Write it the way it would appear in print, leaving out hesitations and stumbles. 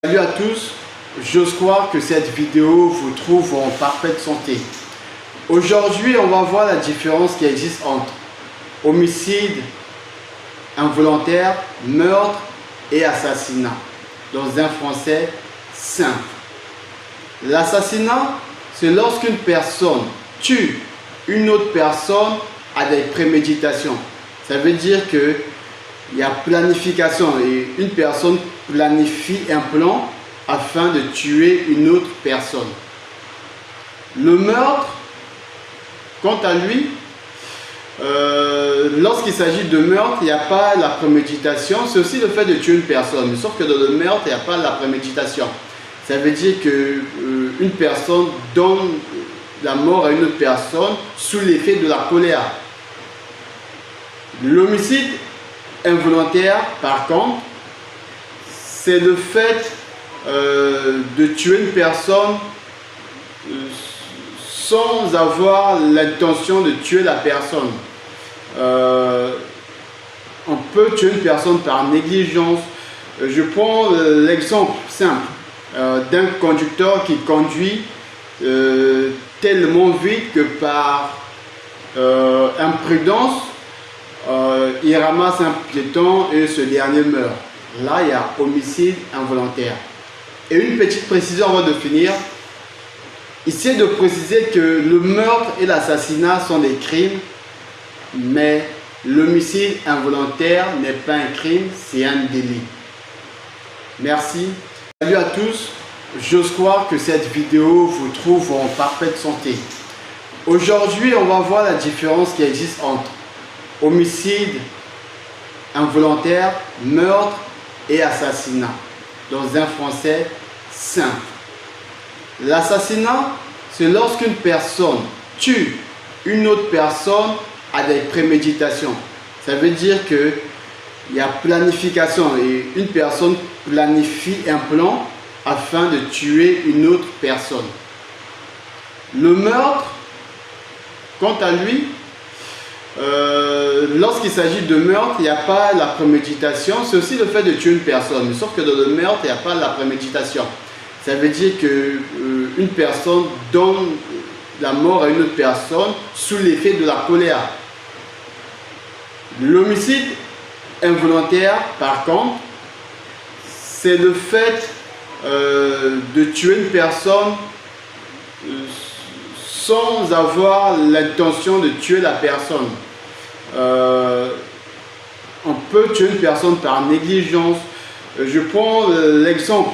Salut à tous, j'ose croire que cette vidéo vous trouve en parfaite santé. Aujourd'hui, on va voir la différence qui existe entre homicide involontaire, meurtre et assassinat, dans un français simple. L'assassinat, c'est lorsqu'une personne tue une autre personne avec préméditation. Ça veut dire que il y a planification et une personne planifie un plan afin de tuer une autre personne. Le meurtre, quant à lui, lorsqu'il s'agit de meurtre, il n'y a pas la préméditation, c'est aussi le fait de tuer une personne. Mais sauf que dans le meurtre, il n'y a pas la préméditation. Ça veut dire qu'une personne donne la mort à une autre personne sous l'effet de la colère. L'homicide involontaire, par contre, c'est le fait de tuer une personne sans avoir l'intention de tuer la personne. On peut tuer une personne par négligence. Je prends l'exemple simple d'un conducteur qui conduit tellement vite que par imprudence, il ramasse un piéton et ce dernier meurt. Là, il y a homicide involontaire. Et une petite précision avant de finir. Ici, de préciser que le meurtre et l'assassinat sont des crimes, mais l'homicide involontaire n'est pas un crime, c'est un délit. Merci. Salut à tous. J'ose croire que cette vidéo vous trouve en parfaite santé. Aujourd'hui, on va voir la différence qui existe entre homicide involontaire, meurtre et assassinat, dans un français simple. L'assassinat, c'est lorsqu'une personne tue une autre personne avec préméditation. Ça veut dire qu'il y a planification et une personne planifie un plan afin de tuer une autre personne. Le meurtre, quant à lui, lorsqu'il s'agit de meurtre, il n'y a pas la préméditation, c'est aussi le fait de tuer une personne. Sauf que dans le meurtre, il n'y a pas la préméditation. Ça veut dire qu'une personne donne la mort à une autre personne sous l'effet de la colère. L'homicide involontaire, par contre, c'est le fait de tuer une personne sans avoir l'intention de tuer la personne. On peut tuer une personne par négligence. Je prends l'exemple